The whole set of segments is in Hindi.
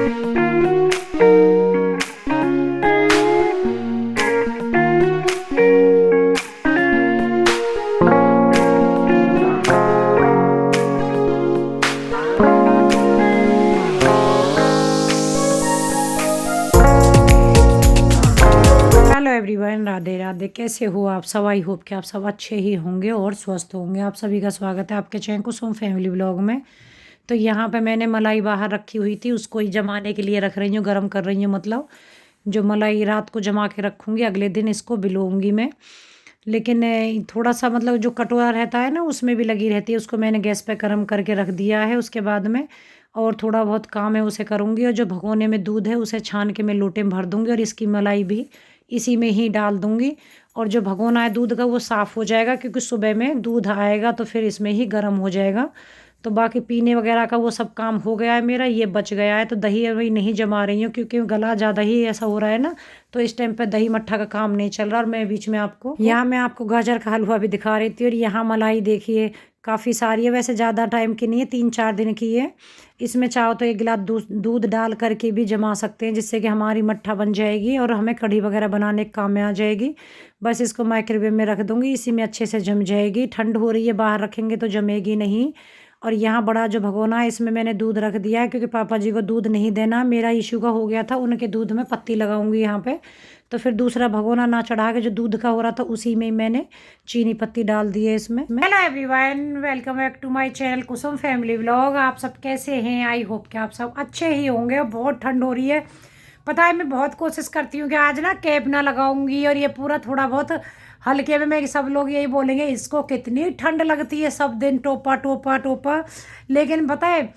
Hello everyone, Radhe Radhe. कैसे हो आप सब? आई होप कि आप सब अच्छे ही होंगे और स्वस्थ होंगे। आप सभी का स्वागत है आपके चैनल कुसुम फैमिली व्लॉग में। तो यहाँ पे मैंने मलाई बाहर रखी हुई थी, उसको ही जमाने के लिए रख रही हूँ, गर्म कर रही हूँ। मतलब जो मलाई रात को जमा के रखूँगी, अगले दिन इसको भिगोऊंगी मैं। लेकिन थोड़ा सा मतलब जो कटोरा रहता है ना, उसमें भी लगी रहती है। उसको मैंने गैस पे गर्म करके रख दिया है। उसके बाद में और थोड़ा बहुत काम है उसे करूँगी, और जो भगोने में दूध है उसे छान के मैं लोटे में भर दूँगी, और इसकी मलाई भी इसी में ही डाल दूँगी। और जो भगोना है दूध का वो साफ़ हो जाएगा, क्योंकि सुबह में दूध आएगा तो फिर इसमें ही गर्म हो जाएगा। तो बाकी पीने वगैरह का वो सब काम हो गया है मेरा, ये बच गया है। तो दही अभी नहीं जमा रही हूँ, क्योंकि गला ज़्यादा ही ऐसा हो रहा है ना, तो इस टाइम पे दही मट्ठा का काम नहीं चल रहा। और मैं बीच में आपको यहाँ मैं आपको गाजर का हलवा भी दिखा रही थी। और यहाँ मलाई देखिए काफ़ी सारी है, वैसे ज़्यादा टाइम की नहीं है, 3-4 दिन की है। इसमें चाहो तो 1 गिलास दूध डाल करके भी जमा सकते हैं, जिससे कि हमारी मट्ठा बन जाएगी और हमें कढ़ी वगैरह बनाने के काम में आ जाएगी। बस इसको माइक्रोवेव में रख दूँगी, इसी में अच्छे से जम जाएगी। ठंड हो रही है, बाहर रखेंगे तो जमेगी नहीं। और यहाँ बड़ा जो भगोना है, इसमें मैंने दूध रख दिया है, क्योंकि पापा जी को दूध नहीं देना। मेरा इशू का हो गया था, उनके दूध में पत्ती लगाऊंगी यहाँ पे। तो फिर दूसरा भगोना ना चढ़ा के जो दूध का हो रहा था, उसी में ही मैंने चीनी पत्ती डाल दी है इसमें। Hello everyone, welcome back to my channel Kusum family vlog. आप सब कैसे हैं? आई होप कि आप सब अच्छे ही होंगे। बहुत ठंड हो रही है, पता है। मैं बहुत कोशिश करती हूँ कि आज ना कैप ना लगाऊंगी, और ये पूरा थोड़ा बहुत हल्के में। मैं सब लोग यही बोलेंगे, इसको कितनी ठंड लगती है, सब दिन टोपा टोपा टोपा। लेकिन पता है,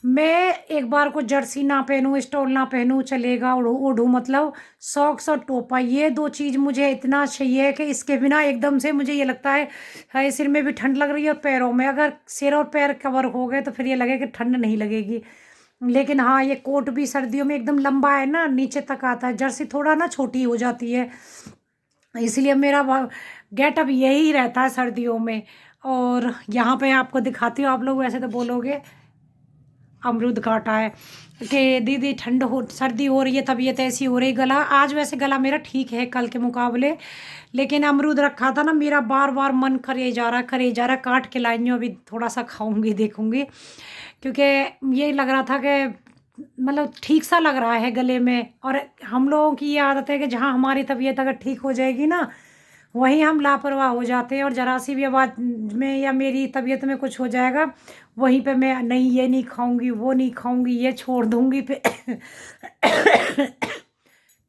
मैं एक बार को जर्सी ना पहनूं, स्टोल ना पहनूं चलेगा, ओढ़ूं मतलब सॉक्स और टोपा, ये 2 चीज़ मुझे इतना चाहिए कि इसके बिना एकदम से मुझे ये लगता है हाय, सिर में भी ठंड लग रही है और पैरों में। अगर सिर और पैर कवर हो गए तो फिर ये लगे कि ठंड नहीं लगेगी। लेकिन हाँ, ये कोट भी सर्दियों में एकदम लंबा है ना, नीचे तक आता है। जर्सी थोड़ा ना छोटी हो जाती है, इसलिए मेरा गेटअप यही रहता है सर्दियों में। और यहाँ पे आपको दिखाती हूँ, आप लोग वैसे तो बोलोगे अमरूद काटा है कि दीदी ठंड हो, सर्दी हो रही है, तबीयत ऐसी हो रही। गला आज वैसे गला मेरा ठीक है कल के मुकाबले। लेकिन अमरूद रखा था ना, मेरा बार बार मन करे जा रहा करे जा रहा, काट के लाई हूँ। अभी थोड़ा सा खाऊंगी, देखूंगी, क्योंकि ये लग रहा था कि मतलब ठीक सा लग रहा है गले में। और हम लोगों की ये आदत है कि जहाँ हमारी तबीयत अगर ठीक हो जाएगी ना, वहीं हम लापरवाह हो जाते हैं। और ज़रा सी भी आवाज़ में या मेरी तबीयत में कुछ हो जाएगा, वहीं पे मैं नहीं, ये नहीं खाऊंगी, वो नहीं खाऊंगी, ये छोड़ दूंगी पे।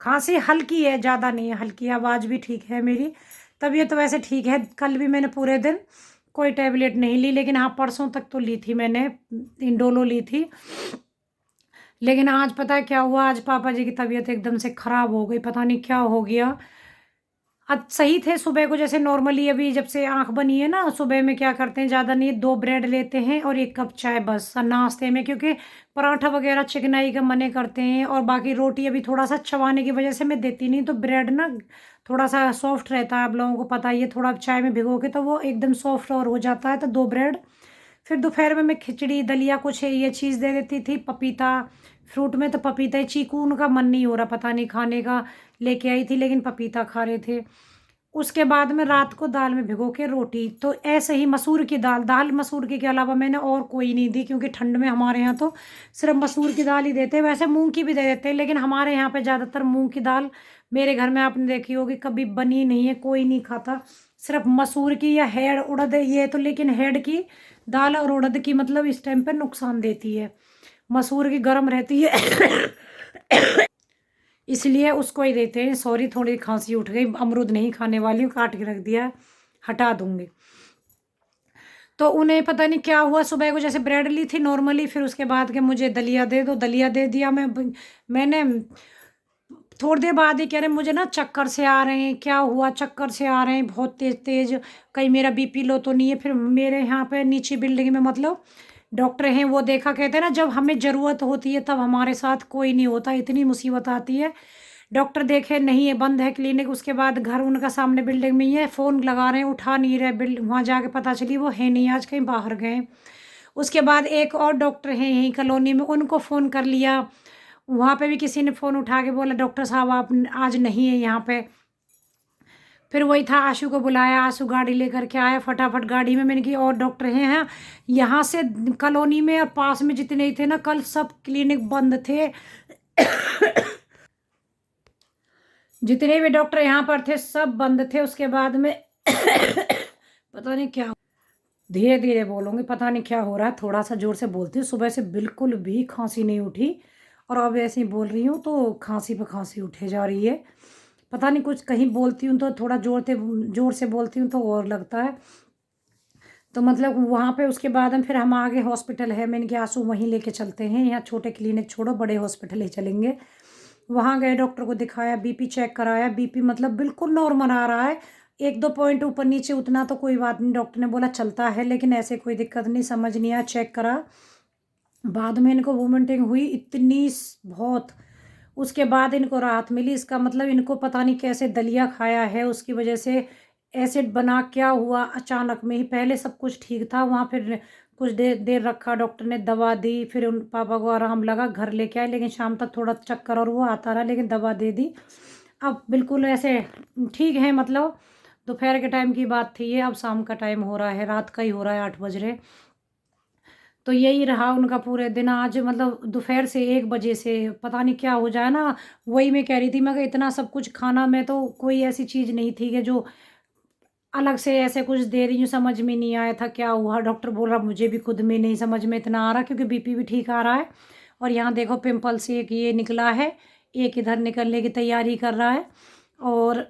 खांसी हल्की है, ज़्यादा नहीं है, हल्की। आवाज़ भी ठीक है मेरी, तबीयत तो वैसे ठीक है। कल भी मैंने पूरे दिन कोई टैबलेट नहीं ली, लेकिन हाँ परसों तक तो ली थी मैंने, इंडोलो ली थी। लेकिन आज पता है क्या हुआ, आज पापा जी की तबीयत एकदम से ख़राब हो गई, पता नहीं क्या हो गया। आज सही थे सुबह को, जैसे नॉर्मली। अभी जब से आंख बनी है ना, सुबह में क्या करते हैं, ज़्यादा नहीं, 2 ब्रेड लेते हैं और 1 कप चाय बस नाश्ते में, क्योंकि पराठा वगैरह चिकनाई का मने करते हैं। और बाकी रोटी अभी थोड़ा सा चबाने की वजह से मैं देती नहीं। तो ब्रेड ना थोड़ा सा सॉफ्ट रहता है, आप लोगों को पता ही है। थोड़ा चाय में भिगो के तो वो एकदम सॉफ्ट और हो जाता है। तो 2 ब्रेड। फिर दोपहर में मैं खिचड़ी दलिया कुछ है ये चीज़ दे देती थी। पपीता, फ्रूट में तो पपीता है, चीकू उनका मन नहीं हो रहा पता नहीं खाने का, लेके आई थी, लेकिन पपीता खा रहे थे। उसके बाद में रात को दाल में भिगो के रोटी, तो ऐसे ही मसूर की दाल, मसूर की के अलावा मैंने और कोई नहीं दी, क्योंकि ठंड में हमारे यहाँ तो सिर्फ मसूर की दाल ही देते हैं। वैसे मूंग की भी दे देते हैं, लेकिन हमारे यहाँ पे ज़्यादातर मूंग की दाल, मेरे घर में आपने देखी होगी, कभी बनी नहीं है, कोई नहीं खाता। सिर्फ मसूर की या हेड़ उड़द ये तो, लेकिन हेड़ की दाल और उड़द की मतलब इस टाइम पे नुकसान देती है। मसूर की गर्म रहती है। इसलिए उसको ही देते हैं। सॉरी, थोड़ी खांसी उठ गई, अमरूद नहीं खाने वाली हूँ, काट के रख दिया, हटा दूंगी। तो उन्हें पता नहीं क्या हुआ, सुबह को जैसे ब्रेड ली थी नॉर्मली, फिर उसके बाद के मुझे दलिया दे दो, दलिया दे दिया मैंने। थोड़ी देर बाद ही कह रहे मुझे ना चक्कर से आ रहे हैं। क्या हुआ? चक्कर से आ रहे हैं बहुत तेज तेज, कहीं मेरा बीपी लो तो नहीं है। फिर मेरे यहाँ पे नीचे बिल्डिंग में मतलब डॉक्टर हैं, वो देखा, कहते हैं ना जब हमें ज़रूरत होती है तब हमारे साथ कोई नहीं होता, इतनी मुसीबत आती है। डॉक्टर देखे नहीं है, बंद है क्लिनिक। उसके बाद घर उनका सामने बिल्डिंग में ही है, फ़ोन लगा रहे हैं, उठा नहीं रहे। वहाँ जाके पता चली वो है नहीं, आज कहीं बाहर गए। उसके बाद एक और डॉक्टर हैं यहीं कॉलोनी में, उनको फ़ोन कर लिया। वहाँ पे भी किसी ने फ़ोन उठा के बोला डॉक्टर साहब आप आज नहीं है यहाँ पे। फिर वही था, आशु को बुलाया, आशु गाड़ी लेकर के आया फटाफट गाड़ी में। मैंने कहा और डॉक्टर हैं यहाँ से कॉलोनी में और पास में जितने ही थे ना, कल सब क्लिनिक बंद थे। जितने भी डॉक्टर यहाँ पर थे सब बंद थे। उसके बाद में पता नहीं क्या, धीरे धीरे बोलूँगी, पता नहीं क्या हो रहा है, थोड़ा सा ज़ोर से बोलती हूँ। सुबह से बिल्कुल भी खांसी नहीं उठी और अब ऐसे ही बोल रही हूँ तो खांसी पे खांसी उठे जा रही है। पता नहीं कुछ, कहीं बोलती हूँ तो थोड़ा ज़ोर से बोलती हूँ तो और लगता है। तो मतलब वहाँ पे उसके बाद हम फिर हम आगे हॉस्पिटल है, मैंने कहा आंसू वहीं लेके चलते हैं, यहाँ छोटे क्लिनिक छोड़ो बड़े हॉस्पिटल ही चलेंगे। वहाँ गए, डॉक्टर को दिखाया, बीपी चेक कराया, बीपी मतलब बिल्कुल नॉर्मल आ रहा है। 1-2 पॉइंट ऊपर नीचे, उतना तो कोई बात नहीं, डॉक्टर ने बोला चलता है, लेकिन ऐसे कोई दिक्कत नहीं, समझ नहीं आया। चेक करा, बाद में इनको वोमिटिंग हुई इतनी बहुत। उसके बाद इनको राहत मिली। इसका मतलब इनको पता नहीं कैसे दलिया खाया है, उसकी वजह से एसिड बना क्या हुआ अचानक में ही। पहले सब कुछ ठीक था वहाँ, फिर कुछ देर देर रखा, डॉक्टर ने दवा दी, फिर उन पापा को आराम लगा, घर लेके आए, लेकिन शाम तक थोड़ा चक्कर और वो आता रहा, लेकिन दवा दे दी। अब बिल्कुल ऐसे ठीक है। मतलब दोपहर के टाइम की बात थी ये, अब शाम का टाइम हो रहा है, रात का ही हो रहा है, 8 बज रहे। तो यही रहा उनका पूरे दिन आज। मतलब दोपहर से 1 बजे से पता नहीं क्या हो जाए ना। वही मैं कह रही थी, मैं कि इतना सब कुछ खाना में तो कोई ऐसी चीज़ नहीं थी कि जो अलग से ऐसे कुछ दे रही हूँ, समझ में नहीं आया था क्या हुआ। डॉक्टर बोल रहा, मुझे भी खुद में नहीं समझ में इतना आ रहा, क्योंकि बीपी भी ठीक आ रहा है। और यहाँ देखो पिंपल्स एक ये निकला है, एक इधर निकलने की तैयारी कर रहा है। और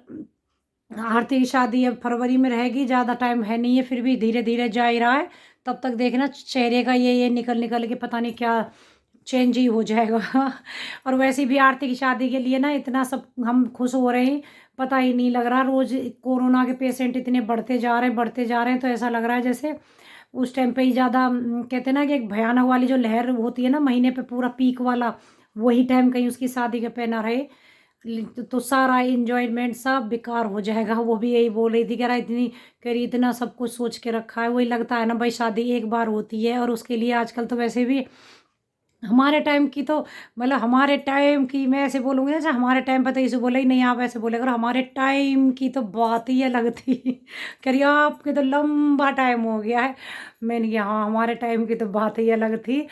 आरती की शादी अब फरवरी में रहेगी, ज़्यादा टाइम है नहीं है, फिर भी धीरे धीरे जा ही रहा है। तब तक देखना चेहरे का ये निकल निकल के पता नहीं क्या चेंज ही हो जाएगा। और वैसे भी आरती की शादी के लिए ना इतना सब हम खुश हो रहे हैं, पता ही नहीं लग रहा। रोज़ कोरोना के पेशेंट इतने बढ़ते जा रहे हैं, तो ऐसा लग रहा है जैसे उस टाइम पे ही ज़्यादा कहते हैं ना कि एक भयानक वाली जो लहर होती है ना महीने पे पूरा पीक वाला, वही टाइम कहीं उसकी शादी के पे ना रहे। तो सारा इंजॉयमेंट सब बेकार हो जाएगा। वो भी यही बोल रही थी, कह रहा कह रही इतना सब कुछ सोच के रखा है। वही लगता है ना भाई, शादी एक बार होती है, और उसके लिए आजकल तो वैसे भी हमारे टाइम की तो मतलब हमारे टाइम की मैं ऐसे बोलूँगी ना, जैसे हमारे टाइम पर तो इसे बोला ही नहीं, आप ऐसे बोले अगर हमारे टाइम की तो बात ही अलग थी। कह रही आपके तो लंबा टाइम हो गया है। मैंने कहा हाँ, हमारे टाइम की तो बात ही अलग थी।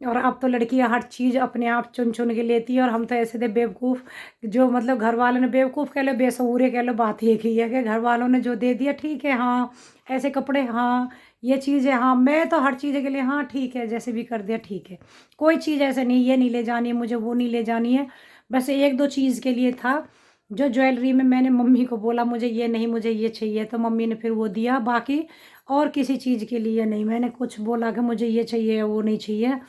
और अब तो लड़कियां हर चीज़ अपने आप चुन चुन के लेती है, और हम तो ऐसे थे बेवकूफ़, जो मतलब घर वालों ने बेवकूफ़ कह लो, बेसहुरे कह लो, बात ये की है कि घर वालों ने जो दे दिया ठीक है, हाँ ऐसे कपड़े, हाँ ये चीज़ है, हाँ मैं तो हर चीज़ के लिए हाँ ठीक है, जैसे भी कर दिया ठीक है। कोई चीज़ ऐसे नहीं, ये नहीं ले जानी है मुझे, वो नहीं ले जानी है। बस 1-2 चीज़ के लिए था, जो ज्वेलरी में मैंने मम्मी को बोला मुझे ये नहीं, मुझे ये चाहिए, तो मम्मी ने फिर वो दिया। बाकी और किसी चीज़ के लिए नहीं मैंने कुछ बोला कि मुझे ये चाहिए वो नहीं चाहिए।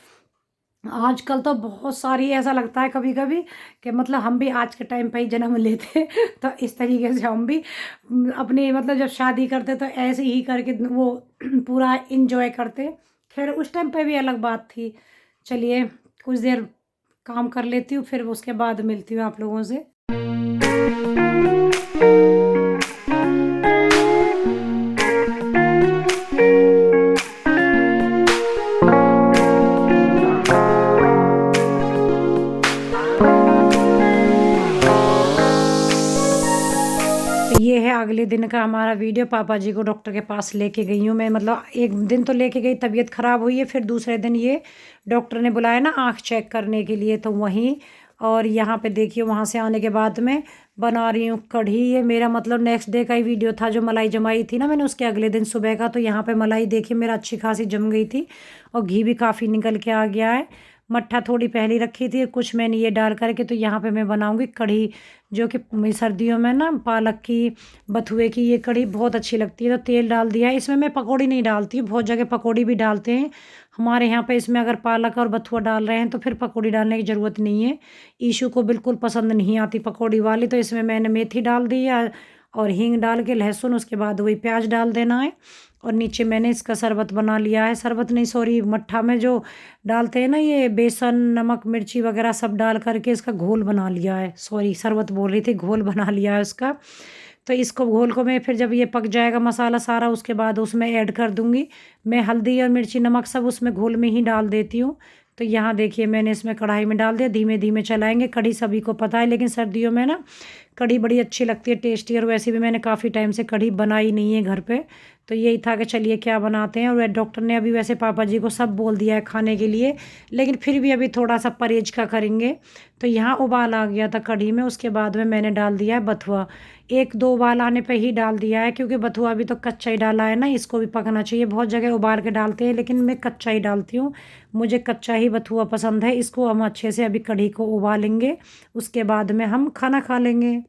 आजकल तो बहुत सारी, ऐसा लगता है कभी-कभी कि मतलब हम भी आज के टाइम पे ही जन्म लेते। तो इस तरीके से हम भी अपनी मतलब जब शादी करते तो ऐसे ही करके वो पूरा एन्जॉय करते। ख़ैर उस टाइम पे भी अलग बात थी। चलिए कुछ देर काम कर लेती हूँ, फिर उसके बाद मिलती हूँ आप लोगों से। ये है अगले दिन का हमारा वीडियो। पापा जी को डॉक्टर के पास लेके गई हूँ मैं। मतलब एक दिन तो लेके गई, तबीयत ख़राब हुई है, फिर दूसरे दिन ये डॉक्टर ने बुलाया ना आँख चेक करने के लिए, तो वहीं। और यहाँ पे देखिए वहाँ से आने के बाद मैं बना रही हूँ कढ़ी। ये मेरा मतलब नेक्स्ट डे का ही वीडियो था, जो मलाई जमाई थी ना मैंने उसके अगले दिन सुबह का। तो यहाँ पे मलाई देखिए मेरा अच्छी खासी जम गई थी, और घी भी काफ़ी निकल के आ गया है। मट्ठा थोड़ी पहले रखी थी, कुछ मैंने ये डाल करके, तो यहाँ पे मैं बनाऊँगी कढ़ी, जो कि सर्दियों में ना पालक की, बथुए की ये कढ़ी बहुत अच्छी लगती है। तो तेल डाल दिया है इसमें, मैं पकौड़ी नहीं डालती हूँ, बहुत जगह पकौड़ी भी डालते हैं। हमारे यहाँ पे इसमें अगर पालक और बथुआ डाल रहे हैं तो फिर पकौड़ी डालने की ज़रूरत नहीं है। ईशू को बिल्कुल पसंद नहीं आती पकौड़ी वाली, तो इसमें मैंने मेथी डाल दी है और हींग डाल के, लहसुन, उसके बाद वही प्याज डाल देना है। और नीचे मैंने इसका शरबत बना लिया है, शरबत नहीं सॉरी, मट्ठा में जो डालते हैं ना ये बेसन, नमक, मिर्ची वगैरह सब डाल करके इसका घोल बना लिया है। सॉरी शरबत बोल रही थी, घोल बना लिया है उसका। तो इसको घोल को मैं फिर जब ये पक जाएगा मसाला सारा, उसके बाद उसमें ऐड कर दूँगी। मैं हल्दी और मिर्ची नमक सब उसमें घोल में ही डाल देती हूँ, तो यहाँ देखिए मैंने इसमें कढ़ाई में डाल दिया, धीमे धीमे चलाएंगे। कढ़ी सभी को पता है, लेकिन सर्दियों में ना कढ़ी बड़ी अच्छी लगती है, टेस्टी। और वैसे भी मैंने काफ़ी टाइम से कढ़ी बनाई नहीं है घर पे, तो यही था कि चलिए क्या बनाते हैं। और डॉक्टर ने अभी वैसे पापा जी को सब बोल दिया है खाने के लिए, लेकिन फिर भी अभी थोड़ा सा परहेज का करेंगे। तो यहाँ उबाल आ गया था कढ़ी में, उसके बाद में मैंने डाल दिया है बथुआ। एक दो उबाल आने पे ही डाल दिया है, क्योंकि बथुआ अभी तो कच्चा ही डाला है ना, इसको भी पकना चाहिए। बहुत जगह उबाल के डालते हैं, लेकिन मैं कच्चा ही डालती हूँ। मुझे कच्चा ही बथुआ पसंद है। इसको हम अच्छे से अभी कढ़ी को उबालेंगे, उसके बाद में हम खाना खा लेंगे।